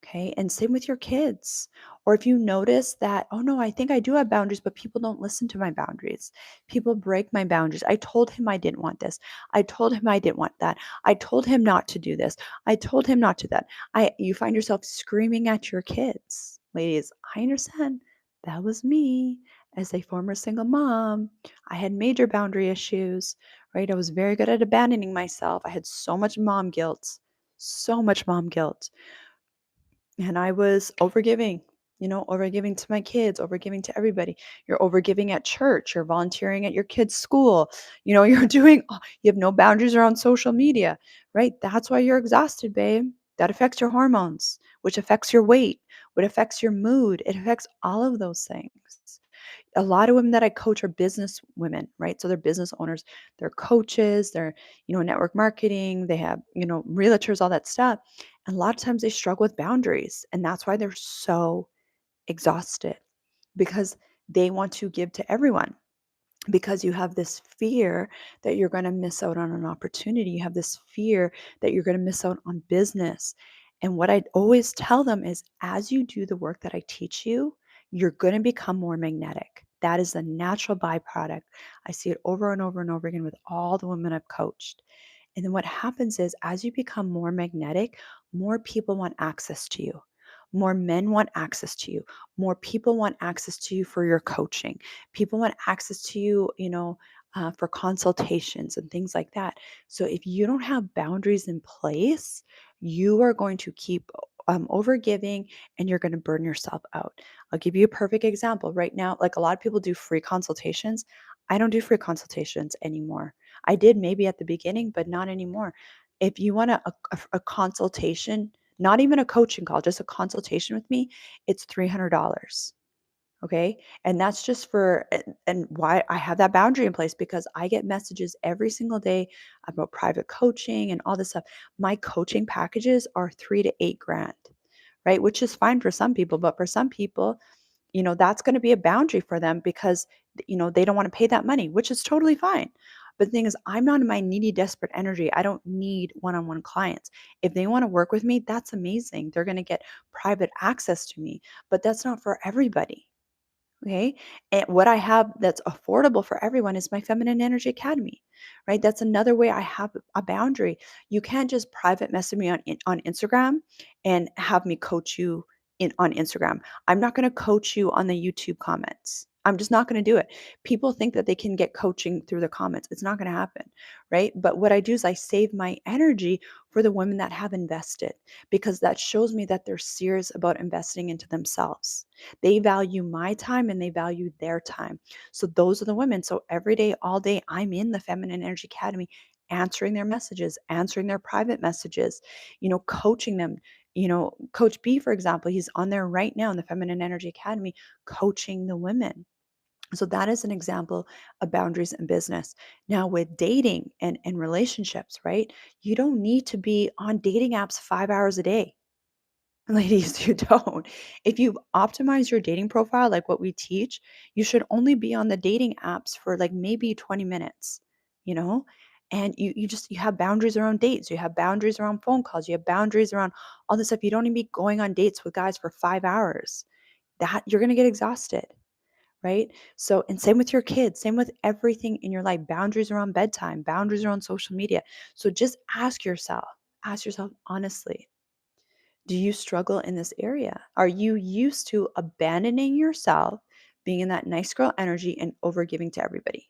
Speaker 1: Okay. And same with your kids. Or if you notice that, oh no, I think I do have boundaries, but people don't listen to my boundaries. People break my boundaries. I told him I didn't want this. I told him I didn't want that. I told him not to do this. I told him not to that. You find yourself screaming at your kids. Ladies, I understand. That was me as a former single mom. I had major boundary issues, right? I was very good at abandoning myself. I had so much mom guilt, so much mom guilt. And I was overgiving, overgiving to my kids, overgiving to everybody. You're overgiving at church, you're volunteering at your kids' school, you're you have no boundaries around social media, right? That's why you're exhausted, babe. That affects your hormones, which affects your weight, which affects your mood. It affects all of those things. A lot of women that I coach are business women, right? So they're business owners, they're coaches, they're, network marketing, they have, realtors, all that stuff. And a lot of times they struggle with boundaries. And that's why they're so exhausted because they want to give to everyone because you have this fear that you're going to miss out on an opportunity. You have this fear that you're going to miss out on business. And what I always tell them is as you do the work that I teach you, you're going to become more magnetic. That is the natural byproduct. I see it over and over and over again with all the women I've coached. And then what happens is as you become more magnetic, more people want access to you. More men want access to you. More people want access to you for your coaching. People want access to you, for consultations and things like that. So if you don't have boundaries in place, you are going to keep overgiving and you're going to burn yourself out. I'll give you a perfect example right now. Like a lot of people do free consultations. I don't do free consultations anymore. I did maybe at the beginning, but not anymore. If you want a consultation, not even a coaching call, just a consultation with me, it's $300. Okay. And that's just and why I have that boundary in place because I get messages every single day about private coaching and all this stuff. My coaching packages are 3 to 8 grand, right? Which is fine for some people, but for some people, that's going to be a boundary for them because they don't want to pay that money, which is totally fine. But the thing is, I'm not in my needy, desperate energy. I don't need one on one clients. If they want to work with me, that's amazing. They're going to get private access to me, but that's not for everybody. Okay. And what I have that's affordable for everyone is my Feminine Energy Academy, right? That's another way I have a boundary. You can't just private message me on Instagram and have me coach you on Instagram. I'm not going to coach you on the YouTube comments. I'm just not going to do it. People think that they can get coaching through the comments. It's not going to happen, right? But what I do is I save my energy for the women that have invested because that shows me that they're serious about investing into themselves. They value my time and they value their time. So those are the women. So every day, all day, I'm in the Feminine Energy Academy answering their messages, answering their private messages, coaching them. Coach B, for example, he's on there right now in the Feminine Energy Academy coaching the women. So that is an example of boundaries in business. Now, with dating and relationships, right? You don't need to be on dating apps 5 hours a day. Ladies, you don't. If you optimize your dating profile, like what we teach, you should only be on the dating apps for like maybe 20 minutes, you know? And you have boundaries around dates, you have boundaries around phone calls, you have boundaries around all this stuff. You don't need to be going on dates with guys for 5 hours. That you're gonna get exhausted, right? So, and same with your kids, same with everything in your life, boundaries around bedtime, boundaries around social media. So just ask yourself honestly, do you struggle in this area? Are you used to abandoning yourself, being in that nice girl energy and over giving to everybody?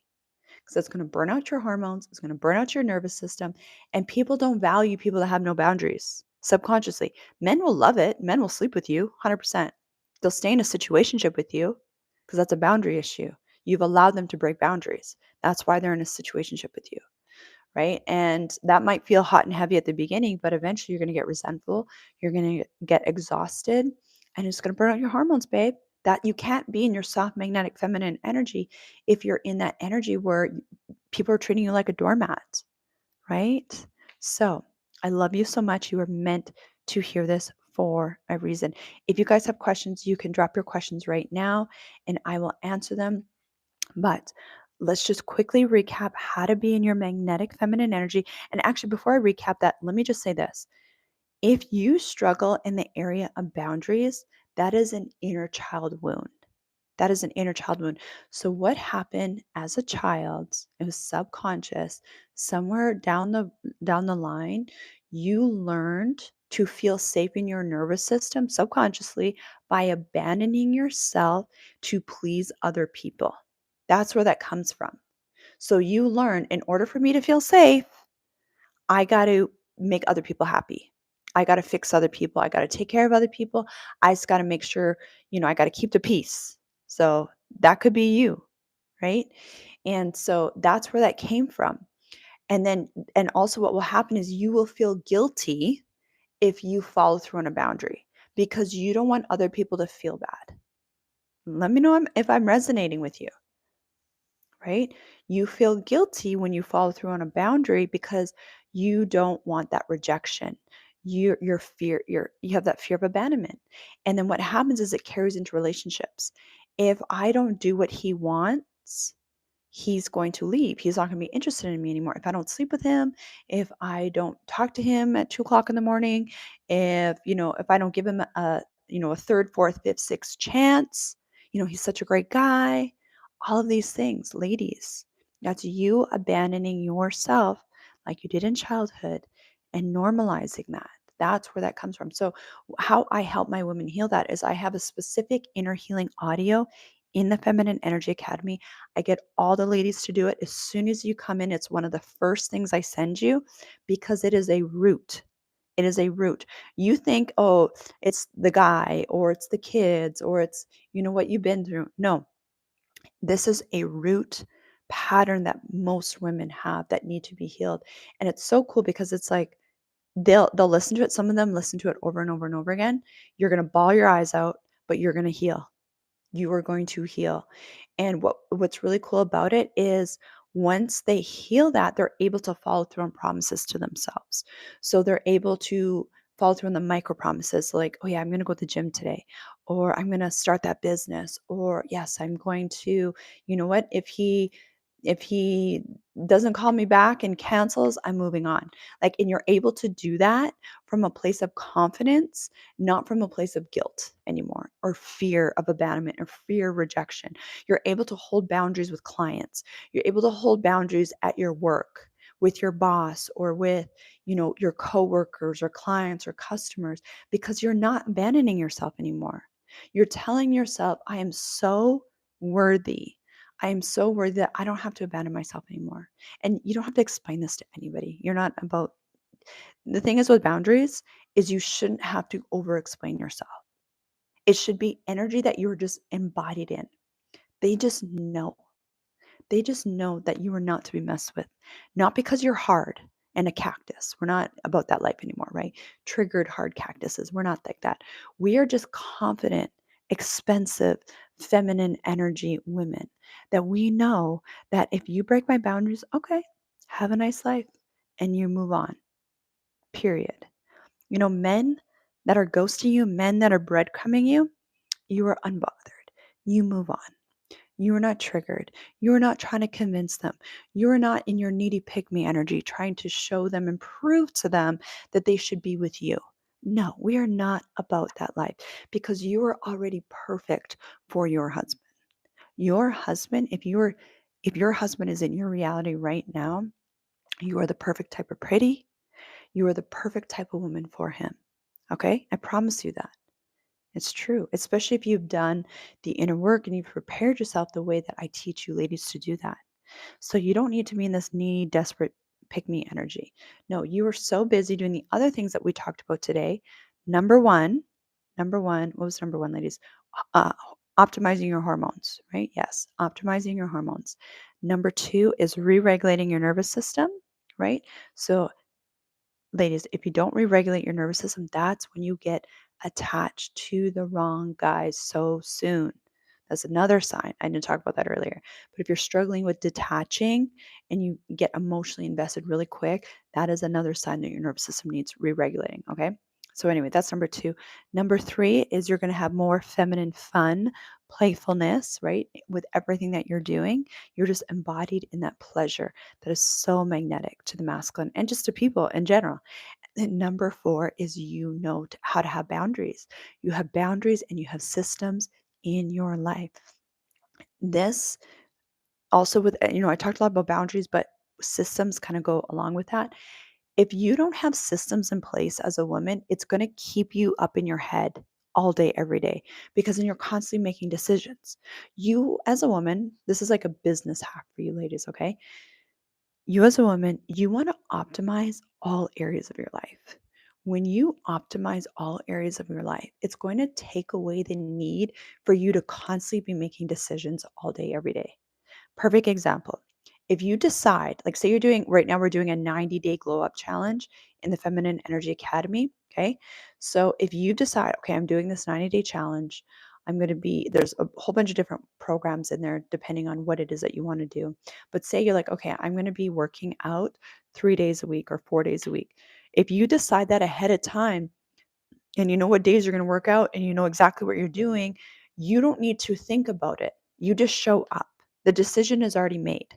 Speaker 1: Because that's going to burn out your hormones, it's going to burn out your nervous system. And people don't value people that have no boundaries subconsciously. Men will love it, men will sleep with you 100%. They'll stay in a situationship with you because that's a boundary issue. You've allowed them to break boundaries. That's why they're in a situationship with you, right? And that might feel hot and heavy at the beginning, but eventually you're going to get resentful, you're going to get exhausted, and it's going to burn out your hormones, babe. That you can't be in your soft magnetic feminine energy if you're in that energy where people are treating you like a doormat, right? So, I love you so much. You were meant to hear this for a reason. If you guys have questions, you can drop your questions right now and I will answer them. But let's just quickly recap how to be in your magnetic feminine energy. And actually, before I recap that, let me just say this. If you struggle in the area of boundaries, that is an inner child wound. That is an inner child wound. So, what happened as a child? It was subconscious. Somewhere down the line, you learned to feel safe in your nervous system subconsciously by abandoning yourself to please other people. That's where that comes from. So you learn in order for me to feel safe, I got to make other people happy. I got to fix other people. I got to take care of other people. I just got to make sure, I got to keep the peace. So that could be you, right? And so that's where that came from. And also what will happen is you will feel guilty if you follow through on a boundary because you don't want other people to feel bad. Let me know if I'm resonating with you, right? You feel guilty when you follow through on a boundary because you don't want that rejection. Your fear, you have that fear of abandonment. And then what happens is it carries into relationships. If I don't do what he wants, he's going to leave. He's not going to be interested in me anymore. If I don't sleep with him, if I don't talk to him at 2 o'clock in the morning, if I don't give him a third, fourth, fifth, sixth chance, he's such a great guy. All of these things, ladies, that's you abandoning yourself like you did in childhood and normalizing that. That's where that comes from. So, how I help my women heal that is I have a specific inner healing audio in the Feminine Energy Academy. I get all the ladies to do it. As soon as you come in, it's one of the first things I send you because it is a root. It is a root. You think, oh, it's the guy or it's the kids or it's, what you've been through. No, this is a root pattern that most women have that need to be healed. And it's so cool because it's like they'll listen to it. Some of them listen to it over and over and over again. You're going to bawl your eyes out, but you're going to heal. You are going to heal. And what's really cool about it is once they heal that, they're able to follow through on promises to themselves. So they're able to follow through on the micro promises like, oh yeah, I'm going to go to the gym today, or I'm going to start that business, or yes, I'm going to, you know what, if he doesn't call me back and cancels, I'm moving on. Like, and you're able to do that from a place of confidence, not from a place of guilt anymore, or fear of abandonment, or fear of rejection. You're able to hold boundaries with clients. You're able to hold boundaries at your work with your boss, or with, your coworkers or clients or customers, because you're not abandoning yourself anymore. You're telling yourself, I am so worthy. I am so worthy that I don't have to abandon myself anymore. And you don't have to explain this to anybody. You're not about, the thing is with boundaries is you shouldn't have to over explain yourself. It should be energy that you're just embodied in. They just know. They just know that you are not to be messed with. Not because you're hard and a cactus. We're not about that life anymore, right? Triggered hard cactuses. We're not like that. We are just confident, expensive, feminine energy women that we know that if you break my boundaries, okay, have a nice life, and you move on, period. Men that are ghosting you, men that are breadcrumbing you, you are unbothered. You move on. You are not triggered. You are not trying to convince them. You are not in your needy pick me energy trying to show them and prove to them that they should be with you. No, we are not about that life, because you are already perfect for your husband. Your husband, if your husband is in your reality right now, you are the perfect type of pretty. You are the perfect type of woman for him. Okay? I promise you that. It's true, especially if you've done the inner work and you've prepared yourself the way that I teach you ladies to do that. So you don't need to be in this needy, desperate, pick me energy. No, you are so busy doing the other things that we talked about today. Number one, what was number one, ladies? Uh, Optimizing your hormones, right? Yes, optimizing your hormones. Number two is re regulating your nervous system, right? So ladies, if you don't re-regulate your nervous system, that's when you get attached to the wrong guys so soon. That's another sign. I didn't talk about that earlier. But if you're struggling with detaching and you get emotionally invested really quick, that is another sign that your nervous system needs re-regulating. Okay. So, anyway, that's number two. Number three is you're going to have more feminine fun, playfulness, right? With everything that you're doing, you're just embodied in that pleasure that is so magnetic to the masculine and just to people in general. And number four is how to have boundaries. You have boundaries and you have systems in your life. This also with, I talked a lot about boundaries, but systems kind of go along with that. If you don't have systems in place as a woman, it's going to keep you up in your head all day, every day, because then you're constantly making decisions. You, as a woman, this is like a business hack for you ladies, okay? You as a woman, you want to optimize all areas of your life. When you optimize all areas of your life, it's going to take away the need for you to constantly be making decisions all day, every day. Perfect example. If you decide, like say you're doing right now, we're doing a 90-day glow up challenge in the Feminine Energy Academy. Okay. So if you decide, okay, I'm doing this 90-day challenge, there's a whole bunch of different programs in there depending on what it is that you want to do. But say you're like, okay, I'm going to be working out 3 days a week or 4 days a week. If you decide that ahead of time, and you know what days you're going to work out and you know exactly what you're doing, you don't need to think about it. You just show up. The decision is already made,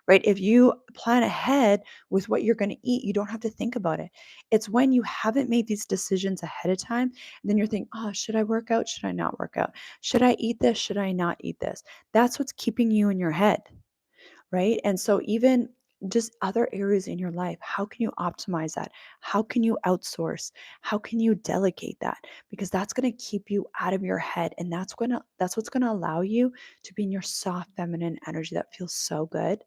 Speaker 1: right? If you plan ahead with what you're going to eat, you don't have to think about it. It's when you haven't made these decisions ahead of time, and then you're thinking, oh, should I work out? Should I not work out? Should I eat this? Should I not eat this? That's what's keeping you in your head, right? And so even just other areas in your life, how can you optimize that? How can you outsource? How can you delegate that? Because that's going to keep you out of your head, and that's what's going to allow you to be in your soft feminine energy that feels so good,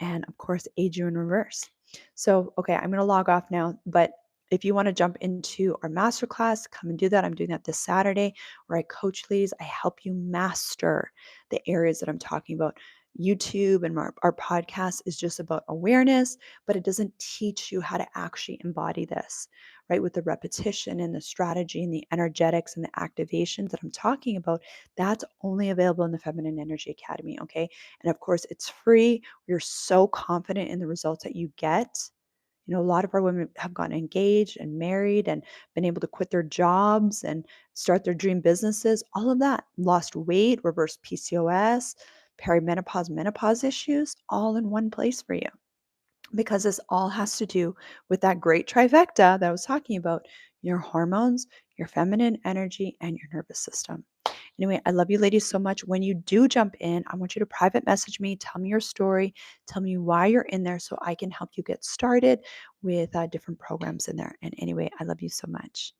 Speaker 1: and of course age you in reverse. So, okay, I'm going to log off now, but if you want to jump into our masterclass, come and do that. I'm doing that this Saturday, where I coach ladies. I help you master the areas that I'm talking about. YouTube and our podcast is just about awareness, but it doesn't teach you how to actually embody this, right? With the repetition and the strategy and the energetics and the activations that I'm talking about, that's only available in the Feminine Energy Academy, okay? And of course, it's free. You're so confident in the results that you get A lot of our women have gotten engaged and married and been able to quit their jobs and start their dream businesses, all of that. Lost weight, reversed PCOS, perimenopause, menopause issues, all in one place for you. Because this all has to do with that great trifecta that I was talking about, your hormones, your feminine energy, and your nervous system. Anyway, I love you ladies so much. When you do jump in, I want you to private message me, tell me your story, tell me why you're in there so I can help you get started with different programs in there. And anyway, I love you so much.